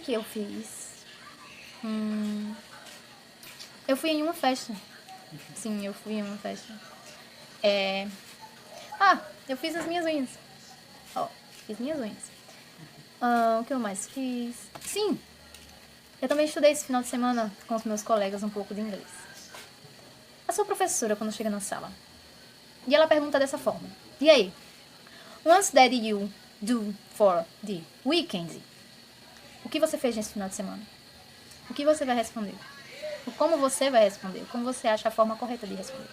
que eu fiz? Eu fui em uma festa. Sim, eu fui em uma festa. Eu fiz as minhas unhas. Fiz minhas unhas. O que eu mais fiz? Sim, eu também estudei esse final de semana com os meus colegas um pouco de inglês. A sua professora, quando chega na sala, e ela pergunta dessa forma: e aí? What's that you do for the weekend? O que você fez nesse final de semana? O que você vai responder? Como você vai responder? Como você acha a forma correta de responder?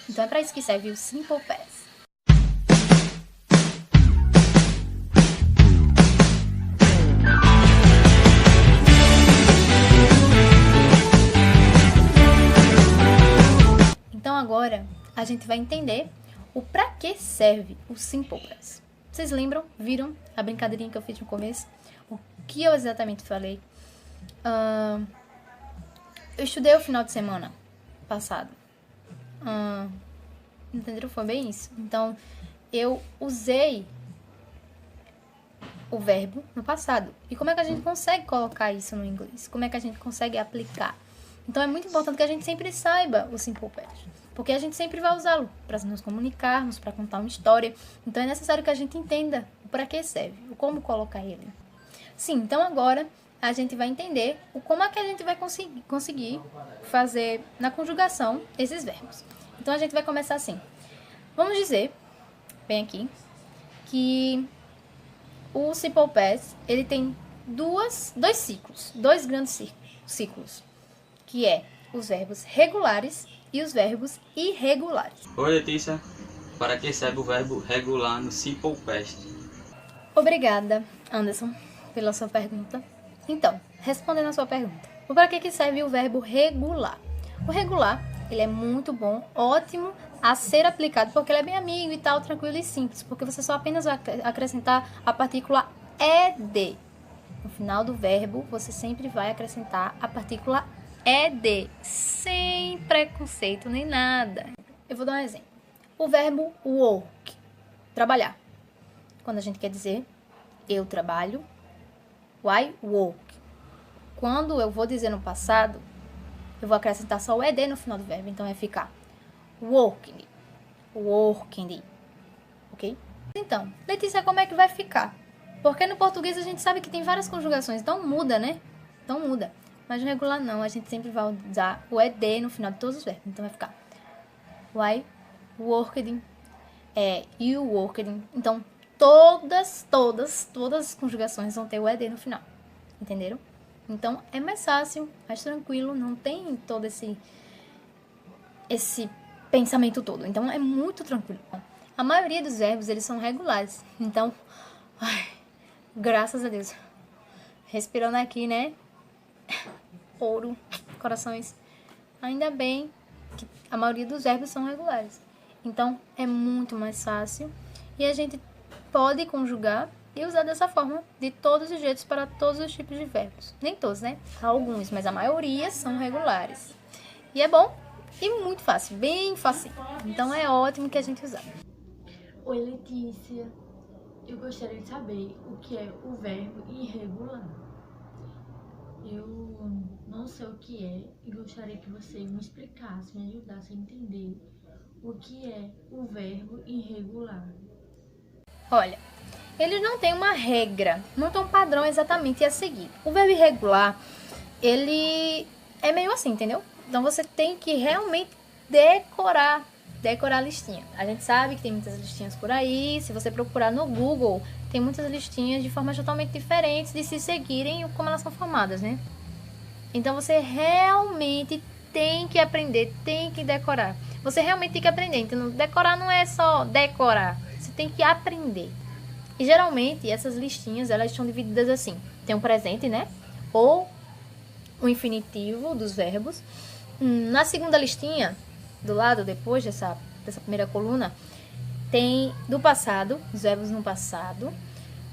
Então é para isso que serve o Simple Past. Então agora a gente vai entender o para que serve o Simple Past. Vocês lembram? Viram a brincadeirinha que eu fiz no começo? O que eu exatamente falei? Eu estudei o final de semana passado. Entenderam? Foi bem isso. Então, eu usei o verbo no passado. E como é que a gente consegue colocar isso no inglês? Como é que a gente consegue aplicar? Então, é muito importante que a gente sempre saiba o Simple Past. Porque a gente sempre vai usá-lo para nos comunicarmos, para contar uma história. Então, é necessário que a gente entenda o para que serve, o como colocar ele. Sim, então agora a gente vai entender o como é que a gente vai conseguir fazer na conjugação esses verbos. Então, a gente vai começar assim. Vamos dizer, bem aqui, que o Simple Past, ele tem dois ciclos, dois grandes ciclos, que é os verbos regulares e os verbos irregulares. Oi, Letícia. Para que serve o verbo regular no Simple Past? Obrigada, Anderson, pela sua pergunta. Então, respondendo a sua pergunta, para que serve o verbo regular? O regular, ele é muito bom, ótimo a ser aplicado, porque ele é bem amigo e tal, tranquilo e simples, porque você só apenas vai acrescentar a partícula ed. No final do verbo, você sempre vai acrescentar a partícula ed, sem preconceito nem nada. Eu vou dar um exemplo. O verbo work, trabalhar. Quando a gente quer dizer eu trabalho, I work. Quando eu vou dizer no passado, eu vou acrescentar só o ed no final do verbo, então vai ficar working, working, ok? Então, Letícia, como é que vai ficar? Porque no português a gente sabe que tem várias conjugações, então muda, né? Então muda. Mas no regular não, a gente sempre vai usar o ed no final de todos os verbos. Então vai ficar I worked, you worked. Então todas as conjugações vão ter o ed no final. Entenderam? Então é mais fácil, mais tranquilo, não tem todo esse pensamento todo. Então é muito tranquilo. A maioria dos verbos, eles são regulares. Então, graças a Deus. Respirando aqui, né? Ouro, corações. Ainda bem que a maioria dos verbos são regulares. Então, é muito mais fácil. E a gente pode conjugar e usar dessa forma, de todos os jeitos, para todos os tipos de verbos. Nem todos, né? Alguns, mas a maioria são regulares. E é bom e muito fácil, bem fácil. Então, é ótimo que a gente usar. Oi, Letícia. Eu gostaria de saber o que é o verbo irregular. Eu não sei o que é e gostaria que você me explicasse, me ajudasse a entender o que é o verbo irregular. Olha, eles não têm uma regra, não tem um padrão exatamente a seguir. O verbo irregular, ele é meio assim, entendeu? Então você tem que realmente decorar a listinha. A gente sabe que tem muitas listinhas por aí. Se você procurar no Google, tem muitas listinhas de formas totalmente diferentes de se seguirem como elas são formadas, né? Então você realmente tem que aprender, tem que decorar. Você realmente tem que aprender. Então decorar não é só decorar, você tem que aprender. E geralmente essas listinhas, elas estão divididas assim. Tem um presente, né? Ou o infinitivo dos verbos. Na segunda listinha, do lado, depois dessa primeira coluna, tem do passado, os verbos no passado.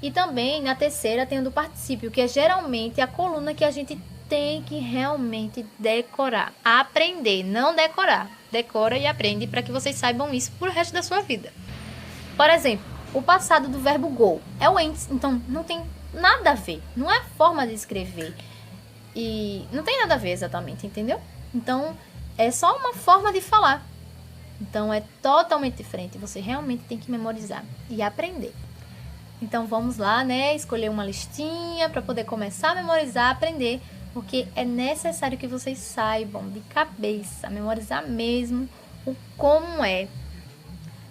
E também na terceira tem o do particípio, que é geralmente a coluna que a gente tem que realmente decorar. Aprender, não decorar. Decora e aprende para que vocês saibam isso pro resto da sua vida. Por exemplo, o passado do verbo go é o ends, então não tem nada a ver, não é forma de escrever. E não tem nada a ver exatamente, entendeu? Então, é só uma forma de falar. Então, é totalmente diferente. Você realmente tem que memorizar e aprender. Então, vamos lá, né? Escolher uma listinha para poder começar a memorizar, aprender. Porque é necessário que vocês saibam de cabeça, memorizar mesmo o como é.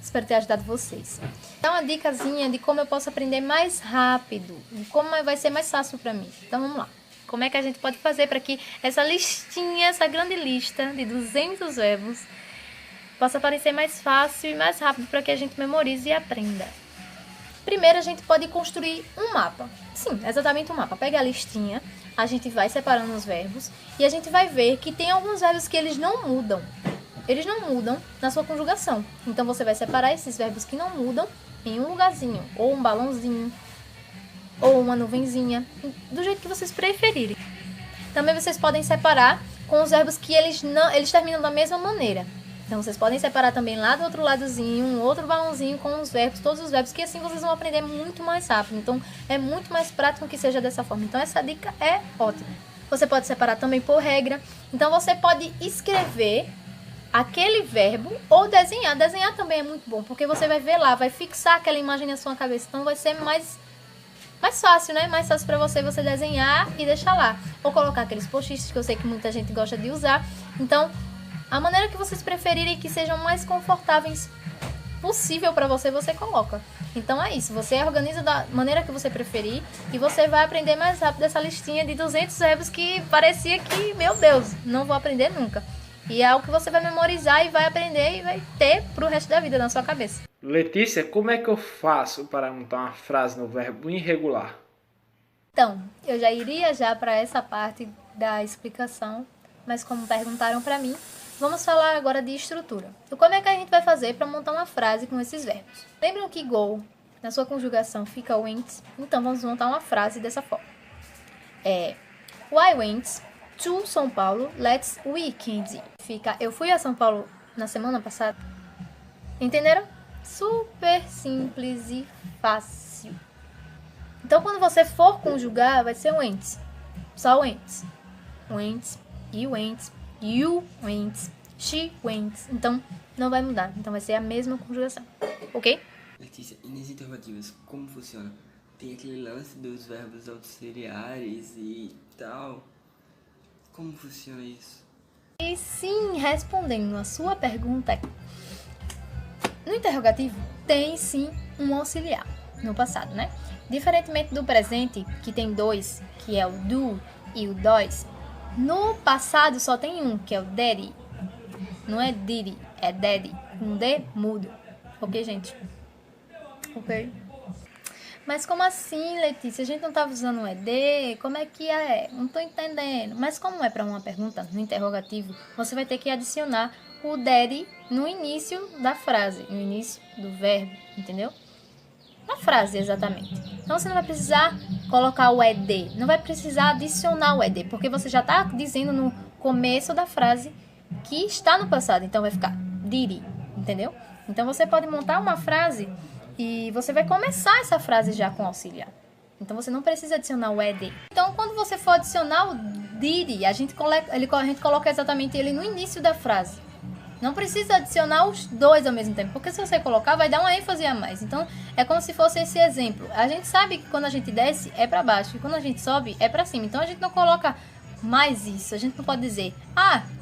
Espero ter ajudado vocês. Dá uma dicasinha de como eu posso aprender mais rápido, de como vai ser mais fácil para mim. Então, vamos lá. Como é que a gente pode fazer para que essa listinha, essa grande lista de 200 verbos possa parecer mais fácil e mais rápido para que a gente memorize e aprenda? Primeiro, a gente pode construir um mapa. Sim, exatamente um mapa. Pega a listinha, a gente vai separando os verbos e a gente vai ver que tem alguns verbos que eles não mudam. Eles não mudam na sua conjugação. Então, você vai separar esses verbos que não mudam em um lugarzinho, ou um balãozinho, ou uma nuvenzinha, do jeito que vocês preferirem. Também vocês podem separar com os verbos que eles terminam da mesma maneira. Então, vocês podem separar também lá do outro ladozinho, um outro balãozinho com os verbos, todos os verbos, que assim vocês vão aprender muito mais rápido. Então, é muito mais prático que seja dessa forma. Então, essa dica é ótima. Você pode separar também por regra. Então, você pode escrever aquele verbo ou desenhar. Desenhar também é muito bom, porque você vai ver lá, vai fixar aquela imagem na sua cabeça. Então, vai ser mais fácil, né? Mais fácil para você desenhar e deixar lá. Ou colocar aqueles post-its que eu sei que muita gente gosta de usar. Então, a maneira que vocês preferirem que sejam mais confortáveis possível para você, você coloca. Então é isso, você organiza da maneira que você preferir e você vai aprender mais rápido essa listinha de 200 verbos que parecia que, meu Deus, não vou aprender nunca. E é algo que você vai memorizar e vai aprender e vai ter pro resto da vida na sua cabeça. Letícia, como é que eu faço para montar uma frase no verbo irregular? Então, eu já iria para essa parte da explicação, mas como perguntaram para mim, vamos falar agora de estrutura. Então, como é que a gente vai fazer para montar uma frase com esses verbos? Lembram que go, na sua conjugação, fica went? Então, vamos montar uma frase dessa forma. I went to São Paulo last weekend. Fica, eu fui a São Paulo na semana passada. Entenderam? Super simples e fácil. Então, quando você for conjugar, vai ser went. Só went. Went, he went, you went, she went. Então, não vai mudar. Então, vai ser a mesma conjugação. Ok? Letícia, e nas interrogativas, como funciona? Tem aquele lance dos verbos auxiliares e tal. Como funciona isso? E sim, respondendo a sua pergunta, no interrogativo tem sim um auxiliar no passado, né? Diferentemente do presente, que tem dois, que é o do e o dois, no passado só tem um, que é o daddy. Não é diddy, é daddy. Com D mudo. Ok, gente? Ok? Mas como assim, Letícia? A gente não tava usando um ED? Como é que é? Não tô entendendo. Mas como é para uma pergunta no interrogativo, você vai ter que adicionar o daddy no início da frase, no início do verbo, entendeu? Na frase, exatamente. Então, você não vai precisar colocar o ED, não vai precisar adicionar o ED, porque você já está dizendo no começo da frase que está no passado. Então, vai ficar did, entendeu? Então, você pode montar uma frase e você vai começar essa frase já com auxiliar. Então, você não precisa adicionar o ED. Então, quando você for adicionar o did, a gente coloca exatamente ele no início da frase. Não precisa adicionar os dois ao mesmo tempo, porque se você colocar, vai dar uma ênfase a mais. Então, é como se fosse esse exemplo. A gente sabe que quando a gente desce, é para baixo, e quando a gente sobe, é para cima. Então, a gente não coloca mais isso. A gente não pode dizer,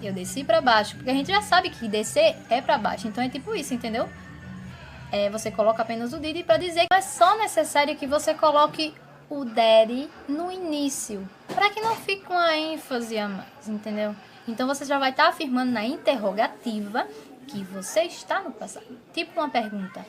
eu desci para baixo, porque a gente já sabe que descer é para baixo. Então, é tipo isso, entendeu? Você coloca apenas o did para dizer que é só necessário que você coloque o daddy no início, para que não fique uma ênfase a mais, entendeu? Então, você já vai estar afirmando na interrogativa que você está no passado. Tipo uma pergunta.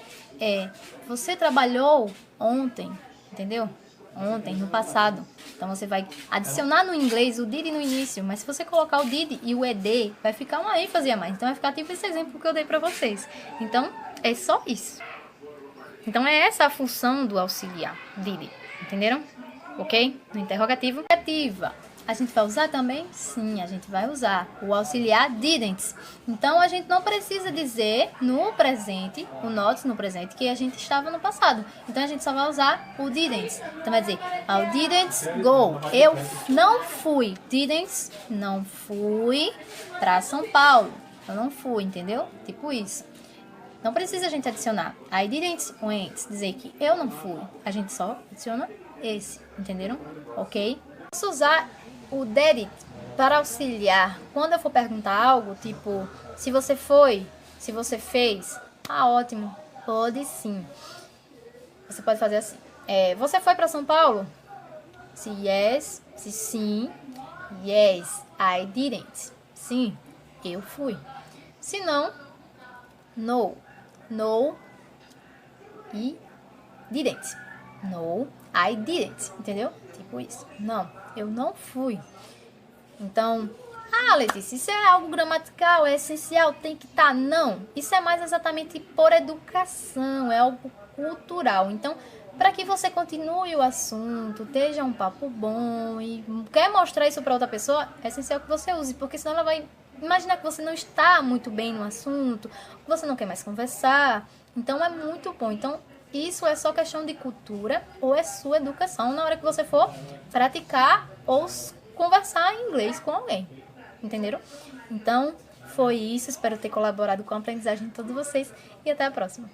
Você trabalhou ontem, entendeu? Ontem, no passado. Então, você vai adicionar no inglês o did no início. Mas se você colocar o did e o ed, vai ficar uma ênfase a mais. Então, vai ficar tipo esse exemplo que eu dei para vocês. Então, é só isso. Então, é essa a função do auxiliar, did. Entenderam? Ok? No interrogativo. A gente vai usar também? Sim, a gente vai usar o auxiliar didn't. Então, a gente não precisa dizer no presente, o not no presente, que a gente estava no passado. Então, a gente só vai usar o didn't. Então, vai dizer, I didn't go. Eu não fui. Didn't, não fui para São Paulo. Eu não fui, entendeu? Tipo isso. Não precisa a gente adicionar I didn't went, dizer que eu não fui. A gente só adiciona esse, entenderam? Ok? Posso usar o did para auxiliar quando eu for perguntar algo, tipo, se você foi, se você fez. Ah, ótimo. Pode sim. Você pode fazer assim. Você foi para São Paulo? Se yes, se sim. Yes, I didn't. Sim, eu fui. Se não, no. No e didn't. No, I didn't. Entendeu? Tipo isso. Não, eu não fui. Então, Letícia, isso é algo gramatical, é essencial, tem que estar. Não, isso é mais exatamente por educação, é algo cultural. Então, para que você continue o assunto, esteja um papo bom e quer mostrar isso para outra pessoa, é essencial que você use, porque senão ela vai imaginar que você não está muito bem no assunto, que você não quer mais conversar. Então, é muito bom. Então, isso é só questão de cultura ou é sua educação na hora que você for praticar ou conversar em inglês com alguém. Entenderam? Então, foi isso. Espero ter colaborado com a aprendizagem de todos vocês e até a próxima.